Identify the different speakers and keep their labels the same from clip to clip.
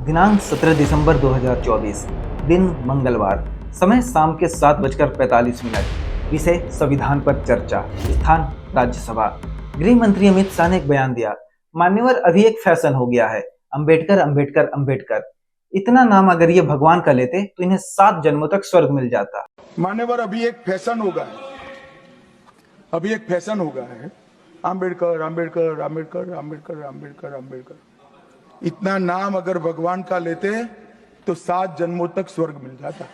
Speaker 1: दिनांक 17 दिसंबर 2024, दिन मंगलवार, समय शाम के 7:45। विषय संविधान पर चर्चा, स्थान राज्यसभा। गृह मंत्री अमित शाह ने एक बयान दिया। मान्यवर, अभी एक फैशन हो गया है, अंबेडकर अंबेडकर अंबेडकर। इतना नाम अगर ये भगवान का लेते तो इन्हें 7 जन्मों तक स्वर्ग मिल जाता।
Speaker 2: मान्यवर, अभी एक फैशन होगा है, अंबेडकर अंबेडकर अंबेडकर अंबेडकर अंबेडकर अंबेडकर। इतना नाम अगर भगवान का लेते तो 7 जन्मों तक स्वर्ग मिल जाता।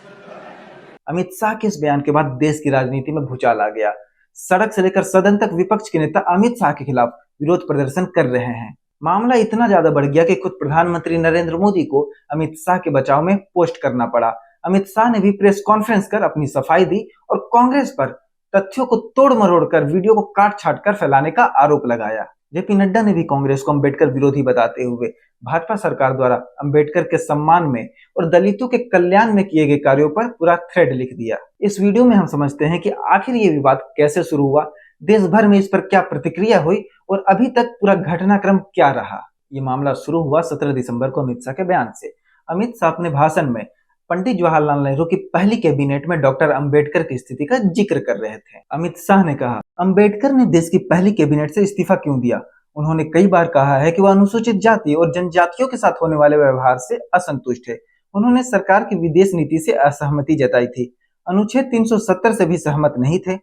Speaker 1: अमित शाह के इस बयान के बाद देश की राजनीति में भूचाल आ गया। सड़क से लेकर सदन तक विपक्ष के नेता अमित शाह के खिलाफ विरोध प्रदर्शन कर रहे हैं। मामला इतना ज्यादा बढ़ गया कि खुद प्रधानमंत्री नरेंद्र मोदी को अमित शाह के बचाव में पोस्ट करना पड़ा। अमित शाह ने भी प्रेस कॉन्फ्रेंस कर अपनी सफाई दी और कांग्रेस पर तथ्यों को तोड़ मरोड़ कर वीडियो को काट छाट कर फैलाने का आरोप लगाया। जेपी नड्डा ने भी कांग्रेस को अंबेडकर विरोधी बताते हुए भाजपा सरकार द्वारा अंबेडकर के सम्मान में और दलितों के कल्याण में किए गए कार्यों पर पूरा थ्रेड लिख दिया। इस वीडियो में हम समझते हैं कि आखिर ये विवाद कैसे शुरू हुआ, देश भर में इस पर क्या प्रतिक्रिया हुई और अभी तक पूरा घटनाक्रम क्या रहा। ये मामला शुरू हुआ 17 दिसंबर को अमित शाह के बयान से। अमित शाह अपने भाषण में पंडित जवाहरलाल नेहरू की पहली कैबिनेट में डॉक्टर अंबेडकर की स्थिति का जिक्र कर रहे थे। अमित शाह ने कहा, अंबेडकर ने देश की पहली कैबिनेट से इस्तीफा क्यों दिया? उन्होंने कई बार कहा है कि वह अनुसूचित जाति और जनजातियों के साथ होने वाले व्यवहार से असंतुष्ट है। उन्होंने सरकार की विदेश नीति से असहमति जताई थी। अनुच्छेद 370 से भी सहमत नहीं थे।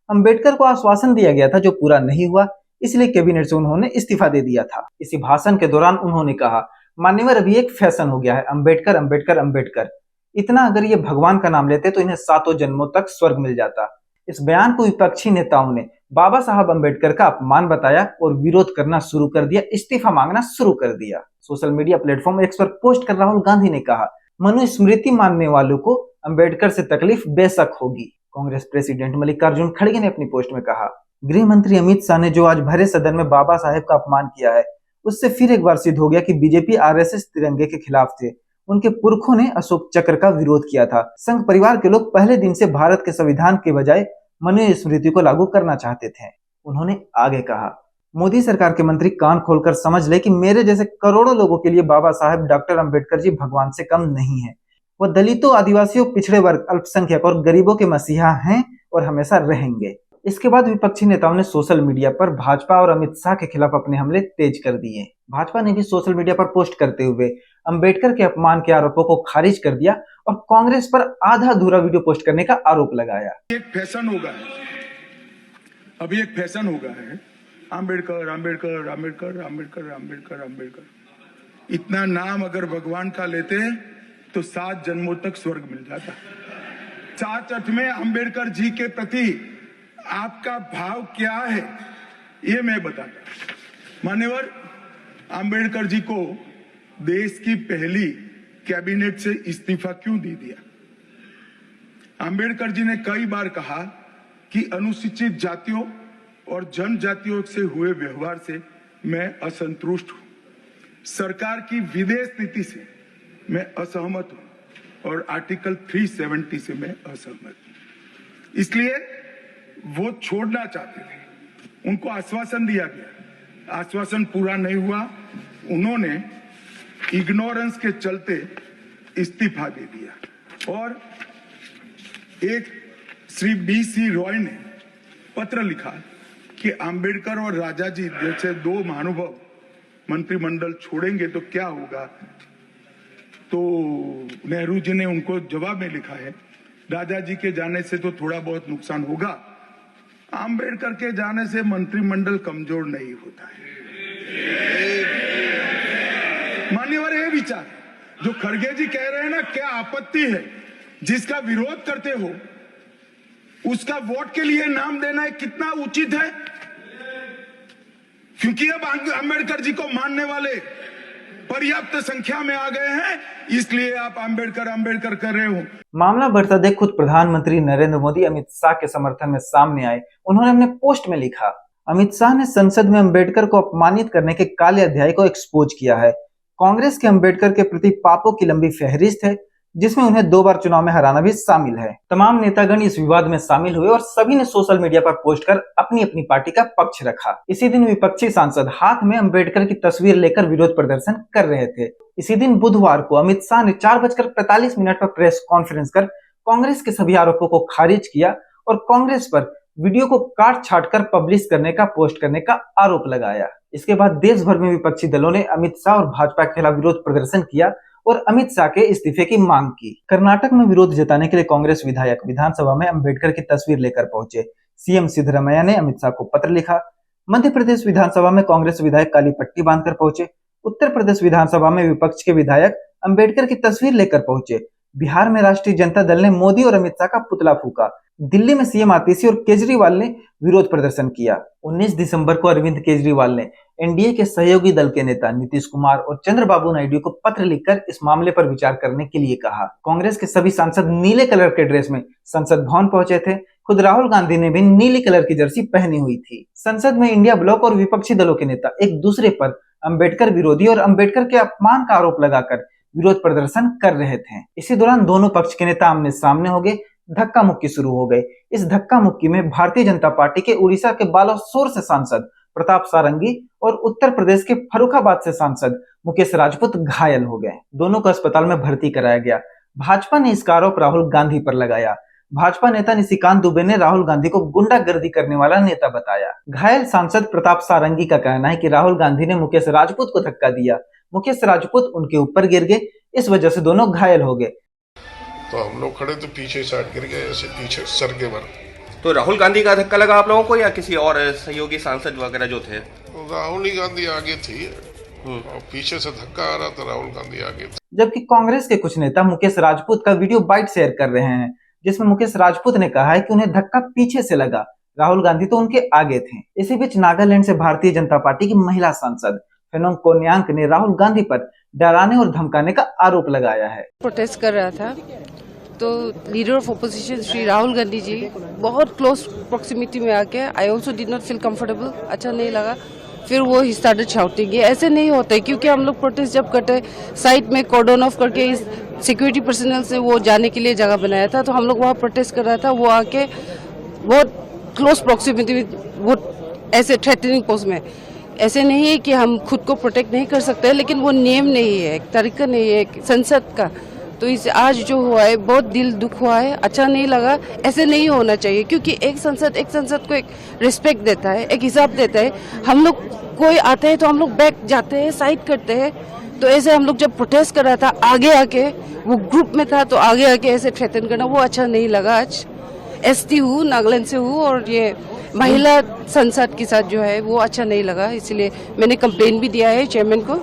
Speaker 1: अंबेडकर को आश्वासन दिया गया था जो पूरा नहीं हुआ, इसलिए कैबिनेट से उन्होंने इस्तीफा दे दिया था। इसी भाषण के दौरान उन्होंने कहा, मान्यवर, अभी एक फैशन हो गया है, अंबेडकर अंबेडकर अंबेडकर। इतना अगर ये भगवान का नाम लेते तो इन्हें 7 जन्मों तक स्वर्ग मिल जाता। इस बयान को विपक्षी नेताओं ने बाबा साहब अंबेडकर का अपमान बताया और विरोध करना शुरू कर दिया, इस्तीफा मांगना शुरू कर दिया। सोशल मीडिया प्लेटफॉर्म एक्स पर पोस्ट कर राहुल गांधी ने कहा, मनुस्मृति मानने वालों को अंबेडकर से तकलीफ बेशक होगी। कांग्रेस प्रेसिडेंट मल्लिकार्जुन खड़गे ने अपनी पोस्ट में कहा, गृह मंत्री अमित शाह ने जो आज भरे सदन में बाबा साहेब का अपमान किया है, उससे फिर एक बार सिद्ध हो गया कि बीजेपी आरएसएस तिरंगे के खिलाफ थे। उनके पुरखों ने अशोक चक्र का विरोध किया था। संघ परिवार के लोग पहले दिन से भारत के संविधान के बजाय मनुस्मृति को लागू करना चाहते थे। उन्होंने आगे कहा, मोदी सरकार के मंत्री कान खोलकर समझ ले कि मेरे जैसे करोड़ों लोगों के लिए बाबा साहेब डॉक्टर अंबेडकर जी भगवान से कम नहीं है। वह दलितों, आदिवासियों, पिछड़े वर्ग, अल्पसंख्यक और गरीबों के मसीहा हैं और हमेशा रहेंगे। इसके बाद विपक्षी नेताओं ने सोशल मीडिया पर भाजपा और अमित शाह के खिलाफ अपने हमले तेज कर दिए। भाजपा ने भी सोशल मीडिया पर पोस्ट करते हुए अंबेडकर के अपमान के आरोपों को खारिज कर दिया और कांग्रेस पर आधा अधूरा वीडियो पोस्ट करने का आरोप लगाया।
Speaker 2: एक फैशन होगा है, अभी एक फैशन होगा है, अंबेडकर अंबेडकर अंबेडकर अंबेडकर अंबेडकर अंबेडकर। इतना नाम अगर भगवान का लेते तो 7 जन्मों तक स्वर्ग मिल जाता। साच अर्थ में अंबेडकर जी के प्रति आपका भाव क्या है ये मैं बताता। मान्यवर, अंबेडकर जी को देश की पहली कैबिनेट से इस्तीफा क्यों दे दिया? अंबेडकर जी ने कई बार कहा कि अनुसूचित जातियों और जनजातियों से हुए व्यवहार से मैं असंतुष्ट हूं। सरकार की विदेश नीति से मैं असहमत हूं और आर्टिकल 370 से मैं असहमत हूं। इसलिए वो छोड़ना चाहते थे। उनको आश्वासन दिया गया, आश्वासन पूरा नहीं हुआ। उन्होंने इग्नोरेंस के चलते इस्तीफा दे दिया और एक श्री BC रॉय ने पत्र लिखा कि अंबेडकर और राजा जी जैसे 2 महानुभाव मंत्रिमंडल छोड़ेंगे तो क्या होगा। तो नेहरू जी ने उनको जवाब में लिखा है, राजा जी के जाने से तो थोड़ा बहुत नुकसान होगा, अंबेडकर के जाने से मंत्रिमंडल कमजोर नहीं होता है। मान्यवर, ये विचार जो खड़गे जी कह रहे हैं ना, क्या आपत्ति है? जिसका विरोध करते हो उसका वोट के लिए नाम देना कितना उचित है? क्योंकि अब अंबेडकर जी को मानने वाले पर्याप्त संख्या में आ गए हैं, इसलिए आप अंबेडकर अंबेडकर कर रहे हो।
Speaker 1: मामला बढ़ता देख खुद प्रधानमंत्री नरेंद्र मोदी अमित शाह के समर्थन में सामने आए। उन्होंने अपने पोस्ट में लिखा, अमित शाह ने संसद में अंबेडकर को अपमानित करने के काले अध्याय को एक्सपोज किया है। कांग्रेस के अंबेडकर के प्रति पापों की लंबी फहरिस्त है। जिसमें उन्हें 2 बार चुनाव में हराना भी शामिल है। तमाम नेतागण इस विवाद में शामिल हुए और सभी ने सोशल मीडिया पर पोस्ट कर अपनी अपनी पार्टी का पक्ष रखा। इसी दिन विपक्षी सांसद हाथ में अंबेडकर की तस्वीर लेकर विरोध प्रदर्शन कर रहे थे। इसी दिन बुधवार को अमित शाह ने 4:45 पर प्रेस कॉन्फ्रेंस कर कांग्रेस के सभी आरोपों को खारिज किया और कांग्रेस पर वीडियो को काट छाट कर पब्लिश करने का, पोस्ट करने का आरोप लगाया। इसके बाद देश भर में विपक्षी दलों ने अमित शाह और भाजपा के खिलाफ विरोध प्रदर्शन किया और अमित शाह के इस्तीफे की मांग की। कर्नाटक में विरोध जताने के लिए कांग्रेस विधायक विधानसभा में अंबेडकर की तस्वीर लेकर पहुंचे। सीएम सिद्धरामैया ने अमित शाह को पत्र लिखा। मध्य प्रदेश विधानसभा में कांग्रेस विधायक काली पट्टी बांधकर पहुंचे। उत्तर प्रदेश विधानसभा में विपक्ष के विधायक अंबेडकर की तस्वीर लेकर पहुंचे। बिहार में राष्ट्रीय जनता दल ने मोदी और अमित शाह का पुतला फूका। दिल्ली में सीएम आतिशी और केजरीवाल ने विरोध प्रदर्शन किया। 19 दिसंबर को अरविंद केजरीवाल ने एनडीए के सहयोगी दल के नेता नीतीश कुमार और चंद्रबाबू नायडू को पत्र लिखकर इस मामले पर विचार करने के लिए कहा। कांग्रेस के सभी सांसद नीले कलर के ड्रेस में संसद भवन पहुंचे थे। खुद राहुल गांधी ने भी नीली कलर की जर्सी पहनी हुई थी। संसद में इंडिया ब्लॉक और विपक्षी दलों के नेता एक दूसरे पर अंबेडकर विरोधी और अंबेडकर के अपमान का आरोप लगाकर विरोध प्रदर्शन कर रहे थे। इसी दौरान दोनों पक्ष के नेता आमने सामने हो गए। धक्का मुक्की शुरू हो गई। इस धक्का मुक्की में भारतीय जनता पार्टी के उड़ीसा के बालासोर से सांसद प्रताप सारंगी और उत्तर प्रदेश के फर्रुखाबाद से सांसद मुकेश राजपूत घायल हो गए। दोनों को अस्पताल में भर्ती कराया गया। भाजपा ने इसका आरोप राहुल गांधी पर लगाया। भाजपा नेता निशिकांत दुबे ने राहुल गांधी को गुंडागर्दी करने वाला नेता बताया। घायल सांसद प्रताप सारंगी का कहना है कि राहुल गांधी ने मुकेश राजपूत को धक्का दिया। मुकेश राजपूत उनके ऊपर गिर गए, इस वजह से दोनों घायल हो गए।
Speaker 3: तो हम लोग खड़े तो पीछे साइड गिर गए, ऐसे पीछे सर के बल।
Speaker 4: तो राहुल गांधी का धक्का लगा आप लोगों को या किसी और सहयोगी सांसद वगैरह जो थे?
Speaker 3: राहुल गांधी आगे थी और पीछे से धक्का आ रहा था, राहुल गांधी आगे थी।
Speaker 1: जबकि कांग्रेस के कुछ नेता मुकेश राजपूत का वीडियो बाइट शेयर कर रहे हैं, जिसमें मुकेश राजपूत ने कहा है कि उन्हें धक्का पीछे से लगा, राहुल गांधी तो उनके आगे थे। इसी बीच नागालैंड से भारतीय जनता पार्टी की महिला सांसद फेनोंग कोन्यांक ने राहुल गांधी पर डराने और धमकाने का आरोप लगाया है।
Speaker 5: प्रोटेस्ट कर रहा था तो leader of opposition Shri Rahul Gandhi ji बहुत क्लोज प्रोक्सिमिटी में आके I also did not feel comfortable, अच्छा नहीं लगा। फिर वो ही स्टार्टेड शाउटिंग। ये ऐसे नहीं होता है, क्योंकि हम लोग प्रोटेस्ट जब करते साइड में कॉर्डन ऑफ करके इस सिक्योरिटी पर्सनल से वो जाने के लिए जगह बनाया था, तो हम लोग वहाँ प्रोटेस्ट कर रहा था। वो आके बहुत क्लोज प्रोक्सिमिटी में, वो ऐसे थ्रेटनिंग पोज में। ऐसे नहीं है कि हम खुद को प्रोटेक्ट नहीं कर सकते, लेकिन वो नियम नहीं है, एक तरीका नहीं है संसद का। तो इस आज जो हुआ है बहुत दिल दुख हुआ है, अच्छा नहीं लगा। ऐसे नहीं होना चाहिए, क्योंकि एक संसद को एक रिस्पेक्ट देता है, एक हिसाब देता है। हम लोग कोई आते हैं तो हम लोग बैक जाते हैं, साइड करते हैं। तो ऐसे हम लोग जब प्रोटेस्ट कर रहा था आगे आके, वो ग्रुप में था तो आगे आके ऐसे थ्रेटन करना वो अच्छा नहीं लगा। आज एसटी हूँ, नागालैंड से हूँ, और ये महिला संसद के साथ जो है वो अच्छा नहीं लगा, इसलिए मैंने कंप्लेन भी दिया है चेयरमैन को,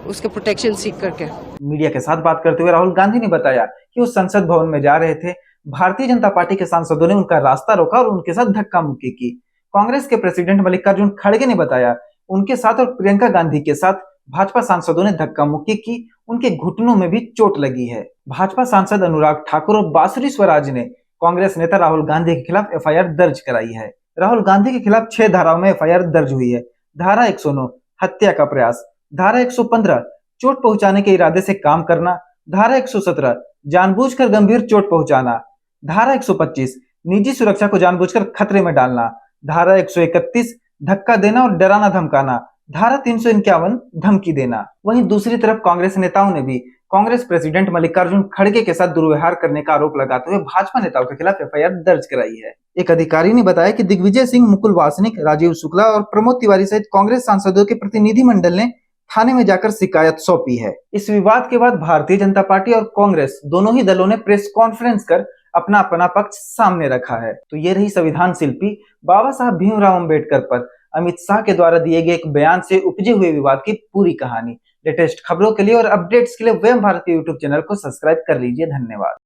Speaker 5: उसके प्रोटेक्शन सीख करके।
Speaker 1: मीडिया के साथ बात करते हुए राहुल गांधी ने बताया कि वो संसद भवन में जा रहे थे। भारतीय जनता पार्टी के सांसदों ने उनका रास्ता रोका और उनके साथ धक्का मुक्की की। कांग्रेस के प्रेसिडेंट मल्लिकार्जुन खड़गे ने बताया उनके साथ और प्रियंका गांधी के साथ भाजपा सांसदों ने धक्का मुक्की की, उनके घुटनों में भी चोट लगी है। भाजपा सांसद अनुराग ठाकुर और बांसुरी स्वराज ने कांग्रेस नेता राहुल गांधी के खिलाफ एफआईआर दर्ज कराई है। राहुल गांधी के खिलाफ 6 धाराओं में एफआईआर दर्ज हुई है। धारा 109 हत्या का प्रयास, धारा 115 चोट पहुंचाने के इरादे से काम करना, धारा 117 जानबूझकर गंभीर चोट पहुंचाना, धारा 125 निजी सुरक्षा को जानबूझकर खतरे में डालना, धारा 131 धक्का देना और डराना धमकाना, धारा 351 धमकी देना। वहीं दूसरी तरफ कांग्रेस नेताओं ने भी कांग्रेस प्रेसिडेंट मल्लिकार्जुन खड़गे के साथ दुर्व्यवहार करने का आरोप लगाते हुए भाजपा नेताओं के खिलाफ एफआईआर दर्ज कराई है। एक अधिकारी ने बताया कि दिग्विजय सिंह, मुकुल वासनिक, राजीव शुक्ला और प्रमोद तिवारी सहित कांग्रेस सांसदों के प्रतिनिधिमंडल ने थाने में जाकर शिकायत सौंपी है। इस विवाद के बाद भारतीय जनता पार्टी और कांग्रेस दोनों ही दलों ने प्रेस कॉन्फ्रेंस कर अपना अपना पक्ष सामने रखा है। तो ये रही संविधान शिल्पी बाबा साहब भीमराव अम्बेडकर पर अमित शाह के द्वारा दिए गए एक बयान से उपजे हुए विवाद की पूरी कहानी। लेटेस्ट खबरों के लिए और अपडेट्स के लिए वयम भारत के यूट्यूब चैनल को सब्सक्राइब कर लीजिए। धन्यवाद।